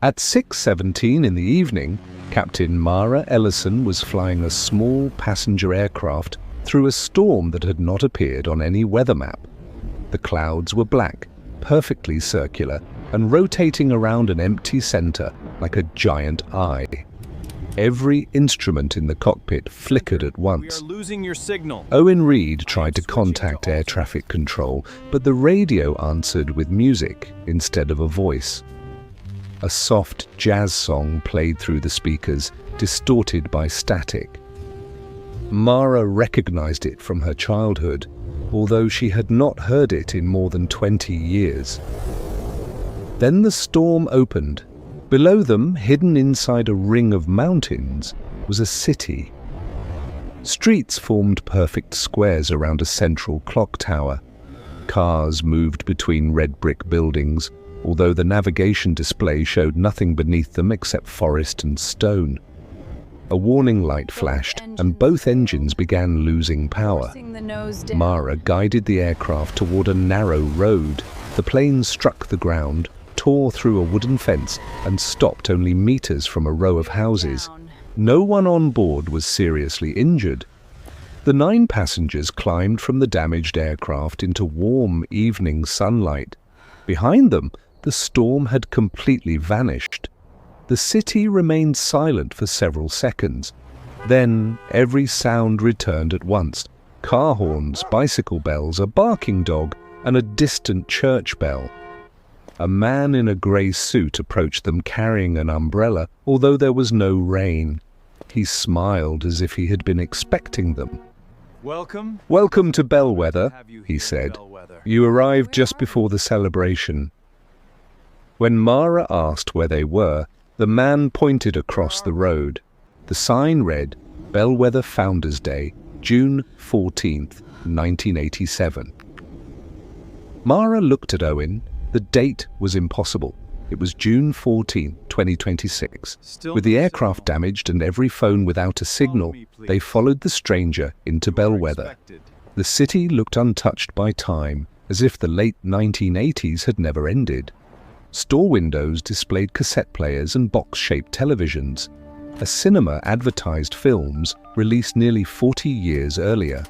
At 6:17 in the evening, Captain Mara Ellison was flying a small passenger aircraft through a storm that had not appeared on any weather map. The clouds were black, perfectly circular, and rotating around an empty center like a giant eye. Every instrument in the cockpit flickered at once. We are losing your signal. Owen Reed tried to contact air traffic control, but the radio answered with music instead of a voice. A soft jazz song played through the speakers, distorted by static. Mara recognized it from her childhood, although she had not heard it in more than 20 years. Then the storm opened. Below them, hidden inside a ring of mountains, was a city. Streets formed perfect squares around a central clock tower. Cars moved between red brick buildings, although the navigation display showed nothing beneath them except forest and stone. A warning light flashed, and both engines began losing power. Mara guided the aircraft toward a narrow road. The plane struck the ground, tore through a wooden fence, and stopped only meters from a row of houses. No one on board was seriously injured. The 9 passengers climbed from the damaged aircraft into warm evening sunlight. Behind them, the storm had completely vanished. The city remained silent for several seconds. Then every sound returned at once. Car horns, bicycle bells, a barking dog, and a distant church bell. A man in a grey suit approached them carrying an umbrella, although there was no rain. He smiled as if he had been expecting them. Welcome to Bellweather, he said. You arrived just before the celebration. When Mara asked where they were, the man pointed across the road. The sign read, Bellweather Founders Day, June 14th, 1987. Mara looked at Owen. The date was impossible. It was June 14, 2026. With the aircraft damaged and every phone without a signal, they followed the stranger into Bellweather. The city looked untouched by time, as if the late 1980s had never ended. Store windows displayed cassette players and box-shaped televisions. A cinema advertised films released nearly 40 years earlier.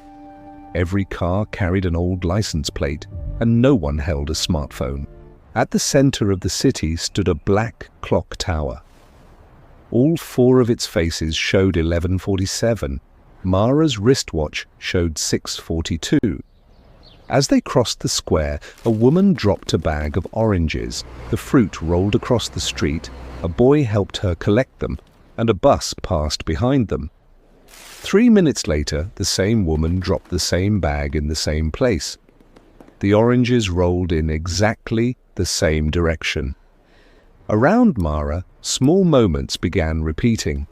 Every car carried an old license plate, and no one held a smartphone. At the center of the city stood a black clock tower. All 4 of its faces showed 11:47. Mara's wristwatch showed 6:42. As they crossed the square, a woman dropped a bag of oranges. The fruit rolled across the street, a boy helped her collect them, and a bus passed behind them. 3 minutes later, the same woman dropped the same bag in the same place. The oranges rolled in exactly the same direction. Around Mara, small moments began repeating.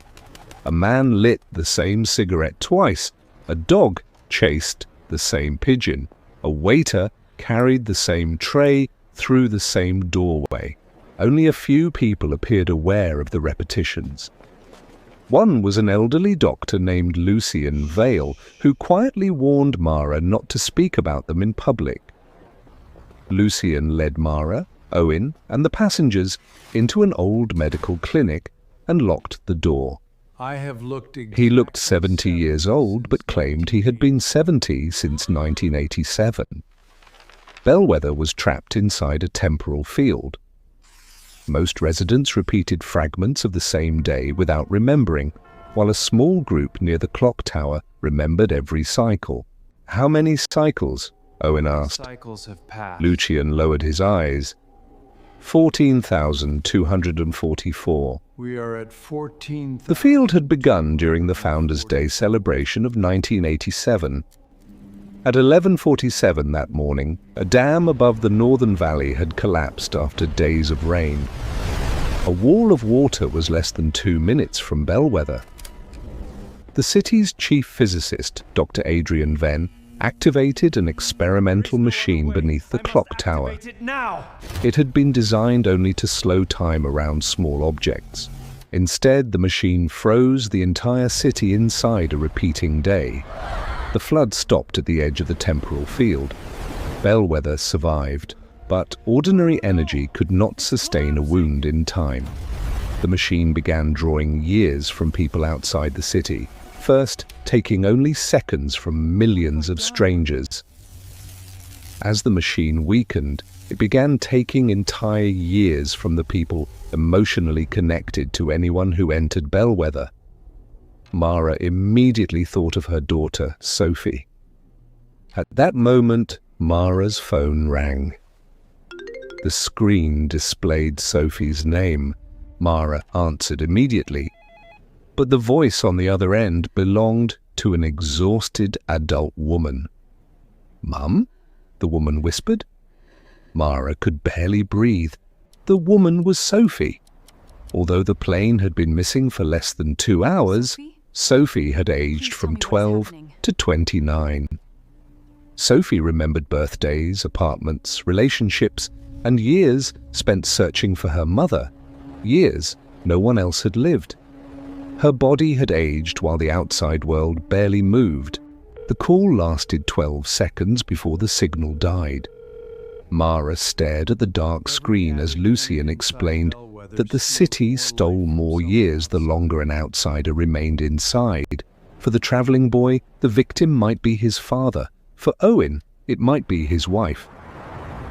A man lit the same cigarette twice. A dog chased the same pigeon. A waiter carried the same tray through the same doorway. Only a few people appeared aware of the repetitions. One was an elderly doctor named Lucien Vale, who quietly warned Mara not to speak about them in public. Lucien led Mara, Owen, and the passengers into an old medical clinic and locked the door. He looked 70 years old, but claimed he had been 70 since 1987. Bellweather was trapped inside a temporal field. Most residents repeated fragments of the same day without remembering, while a small group near the clock tower remembered every cycle. How many cycles? Owen asked. Cycles have passed. Lucien lowered his eyes. 14,244. We are at 14. The field had begun during the Founders' Day celebration of 1987. At 11:47 that morning, a dam above the northern valley had collapsed after days of rain. A wall of water was less than 2 minutes from Bellweather. The city's chief physicist, Dr. Adrian Venn, activated an experimental machine beneath the clock tower. It had been designed only to slow time around small objects. Instead, the machine froze the entire city inside a repeating day. The flood stopped at the edge of the temporal field. Bellweather survived, but ordinary energy could not sustain a wound in time. The machine began drawing years from people outside the city, first taking only seconds from millions of strangers. As the machine weakened, it began taking entire years from the people emotionally connected to anyone who entered Bellweather. Mara immediately thought of her daughter, Sophie. At that moment, Mara's phone rang. The screen displayed Sophie's name. Mara answered immediately, but the voice on the other end belonged to an exhausted adult woman. "Mum?" the woman whispered. Mara could barely breathe. The woman was Sophie. Although the plane had been missing for less than 2 hours, Sophie had aged from 12 to 29. Sophie remembered birthdays, apartments, relationships, and years spent searching for her mother. Years no one else had lived. Her body had aged while the outside world barely moved. The call lasted 12 seconds before the signal died. Mara stared at the dark screen as Lucian explained that the city stole more years the longer an outsider remained inside. For the traveling boy, the victim might be his father. For Owen, it might be his wife.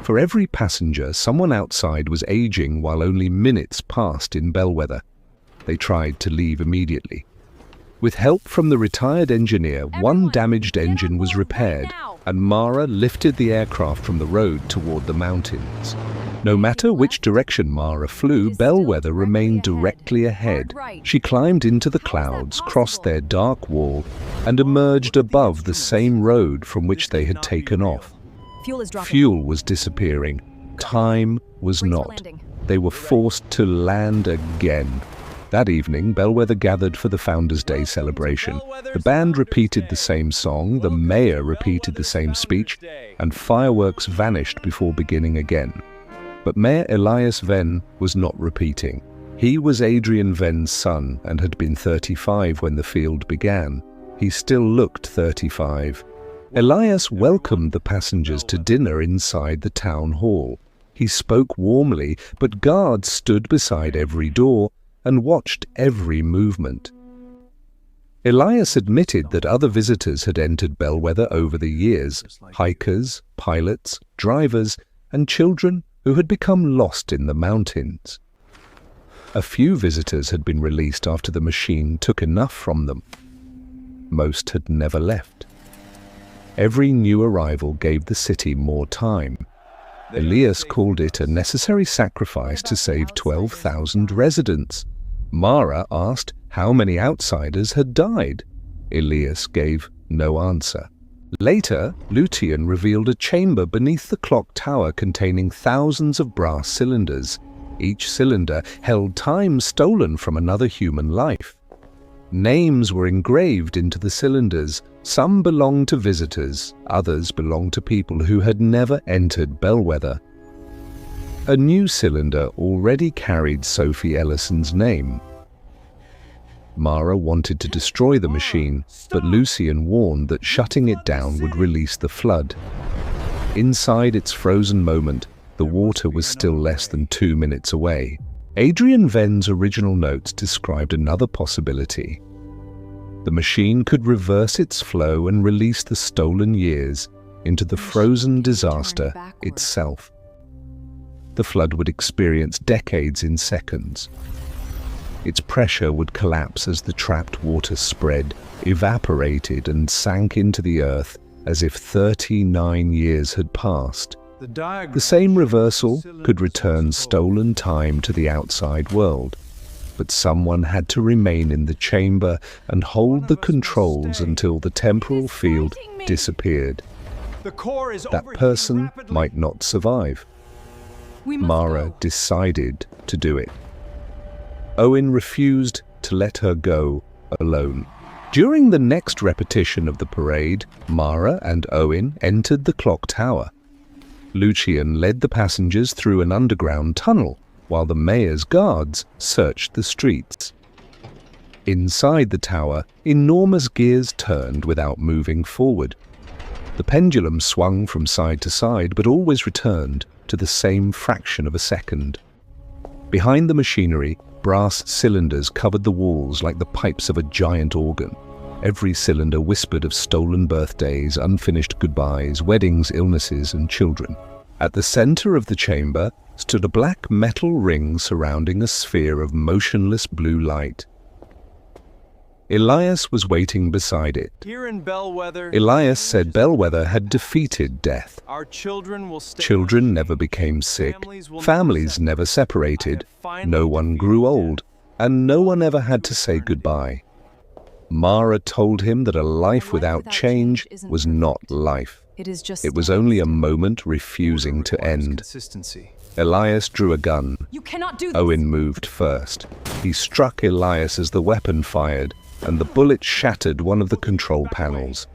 For every passenger, someone outside was aging while only minutes passed in Bellweather. They tried to leave immediately. With help from the retired engineer, one damaged engine was repaired, and Mara lifted the aircraft from the road toward the mountains. No matter which direction Mara flew, Bellweather remained directly ahead. She climbed into the clouds, crossed their dark wall, and emerged above the same road from which they had taken off. Fuel was disappearing. Time was not. They were forced to land again. That evening, Bellweather gathered for the Founders' Day celebration. The band repeated the same song, the mayor repeated the same speech, and fireworks vanished before beginning again. But Mayor Elias Venn was not repeating. He was Adrian Venn's son and had been 35 when the field began. He still looked 35. Elias welcomed the passengers to dinner inside the town hall. He spoke warmly, but guards stood beside every door and watched every movement. Elias admitted that other visitors had entered Bellweather over the years, hikers, pilots, drivers, and children who had become lost in the mountains. A few visitors had been released after the machine took enough from them. Most had never left. Every new arrival gave the city more time. Elias called it a necessary sacrifice to save 12,000 residents. Mara asked how many outsiders had died. Elias gave no answer. Later, Lucian revealed a chamber beneath the clock tower containing thousands of brass cylinders. Each cylinder held time stolen from another human life. Names were engraved into the cylinders. Some belonged to visitors, others belonged to people who had never entered Bellweather. A new cylinder already carried Sophie Ellison's name. Mara wanted to destroy the machine, but Lucian warned that shutting it down would release the flood. Inside its frozen moment, the water was still less than 2 minutes away. Adrian Venn's original notes described another possibility. The machine could reverse its flow and release the stolen years into the frozen disaster itself. The flood would experience decades in seconds. Its pressure would collapse as the trapped water spread, evaporated, and sank into the earth as if 39 years had passed. The same reversal could return stolen time to the outside world, but someone had to remain in the chamber and hold the controls until the temporal field disappeared. That person might not survive. Mara decided to do it. Owen refused to let her go alone. During the next repetition of the parade, Mara and Owen entered the clock tower. Lucian led the passengers through an underground tunnel, while the mayor's guards searched the streets. Inside the tower, enormous gears turned without moving forward. The pendulum swung from side to side, but always returned to the same fraction of a second. Behind the machinery, Brass cylinders covered the walls like the pipes of a giant organ. Every cylinder whispered of stolen birthdays, unfinished goodbyes, weddings, illnesses, and children. At the center of the chamber stood a black metal ring surrounding a sphere of motionless blue light. Elias was waiting beside it. Here in Bellweather, Elias said Bellweather had defeated death. our children will stay. Children never became sick, families never separated, no one grew old, and no one ever had to say goodbye. Mara told him that a life without change was not life. It was only a moment refusing to end. Consistency. Elias drew a gun. You cannot do this. Owen moved first. He struck Elias as the weapon fired, and the bullet shattered one of the control panels.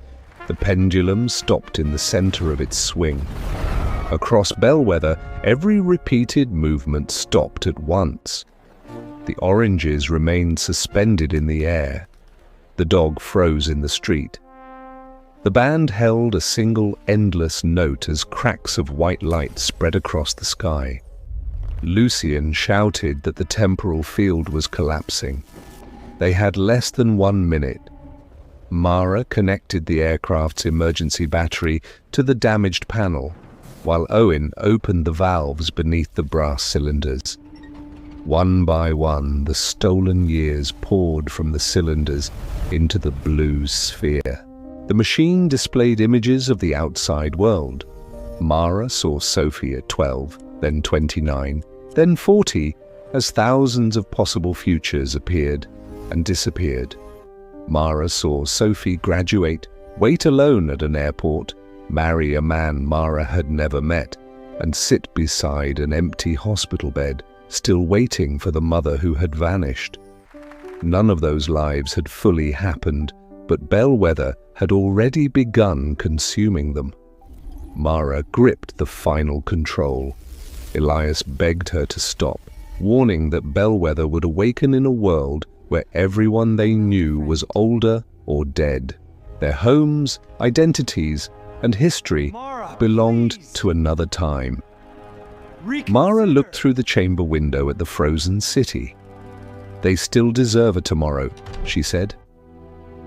The pendulum stopped in the center of its swing. Across Bellweather, every repeated movement stopped at once. The oranges remained suspended in the air. The dog froze in the street. The band held a single endless note as cracks of white light spread across the sky. Lucian shouted that the temporal field was collapsing. They had less than 1 minute. Mara connected the aircraft's emergency battery to the damaged panel, while Owen opened the valves beneath the brass cylinders. One by one, the stolen years poured from the cylinders into the blue sphere. The machine displayed images of the outside world. Mara saw Sophie at 12, then 29, then 40, as thousands of possible futures appeared and disappeared. Mara saw Sophie graduate, wait alone at an airport, marry a man Mara had never met, and sit beside an empty hospital bed, still waiting for the mother who had vanished. None of those lives had fully happened, but Bellweather had already begun consuming them. Mara gripped the final control. Elias begged her to stop, warning that Bellweather would awaken in a world where everyone they knew was older or dead. Their homes, identities, and history belonged to another time. Mara looked through the chamber window at the frozen city. "They still deserve a tomorrow," she said.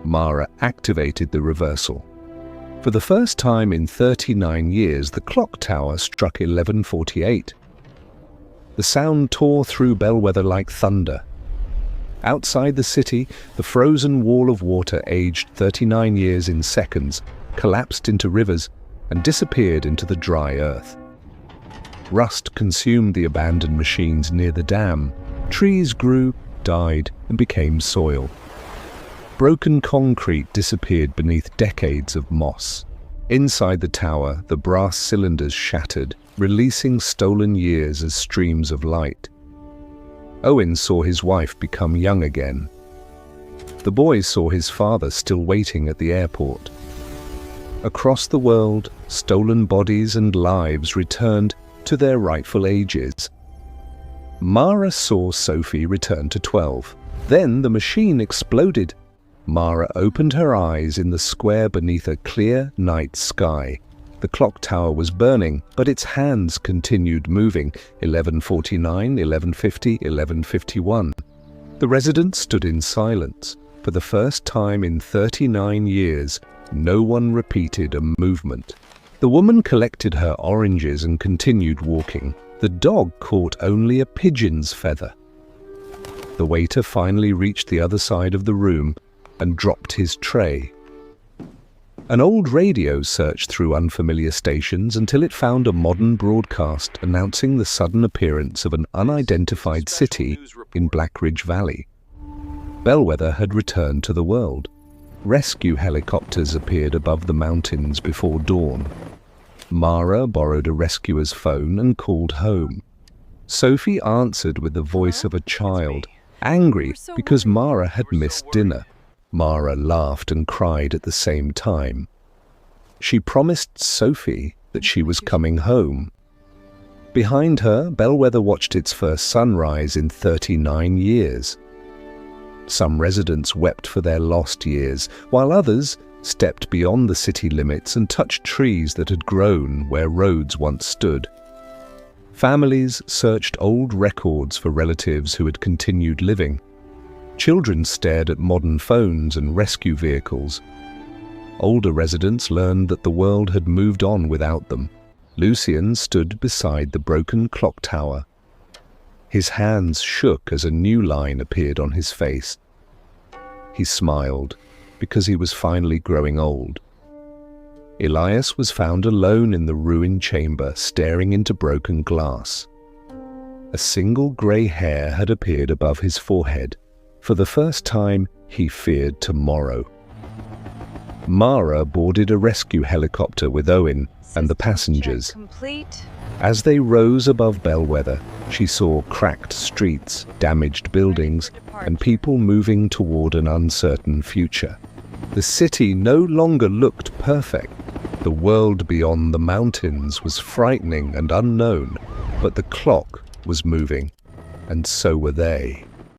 Mara activated the reversal. For the first time in 39 years, the clock tower struck 11:48. The sound tore through Bellweather like thunder. Outside the city, the frozen wall of water, aged 39 years in seconds, collapsed into rivers and disappeared into the dry earth. Rust consumed the abandoned machines near the dam. Trees grew, died, and became soil. Broken concrete disappeared beneath decades of moss. Inside the tower, the brass cylinders shattered, releasing stolen years as streams of light. Owen saw his wife become young again. The boy saw his father still waiting at the airport. Across the world, stolen bodies and lives returned to their rightful ages. Mara saw Sophie return to 12. Then the machine exploded. Mara opened her eyes in the square beneath a clear night sky. The clock tower was burning, but its hands continued moving. 11:49, 11:50, 11:51. The residents stood in silence. For the first time in 39 years, no one repeated a movement. The woman collected her oranges and continued walking. The dog caught only a pigeon's feather. The waiter finally reached the other side of the room and dropped his tray. An old radio searched through unfamiliar stations until it found a modern broadcast announcing the sudden appearance of an unidentified city in Black Ridge Valley. Bellweather had returned to the world. Rescue helicopters appeared above the mountains before dawn. Mara borrowed a rescuer's phone and called home. Sophie answered with the voice of a child, angry because Mara had missed dinner. Mara laughed and cried at the same time. She promised Sophie that she was coming home. Behind her, Bellweather watched its first sunrise in 39 years. Some residents wept for their lost years, while others stepped beyond the city limits and touched trees that had grown where roads once stood. Families searched old records for relatives who had continued living. Children stared at modern phones and rescue vehicles. Older residents learned that the world had moved on without them. Lucien stood beside the broken clock tower. His hands shook as a new line appeared on his face. He smiled, because he was finally growing old. Elias was found alone in the ruined chamber, staring into broken glass. A single grey hair had appeared above his forehead. For the first time, he feared tomorrow. Mara boarded a rescue helicopter with Owen and the passengers. As they rose above Bellweather, she saw cracked streets, damaged buildings, and people moving toward an uncertain future. The city no longer looked perfect. The world beyond the mountains was frightening and unknown, but the clock was moving, and so were they.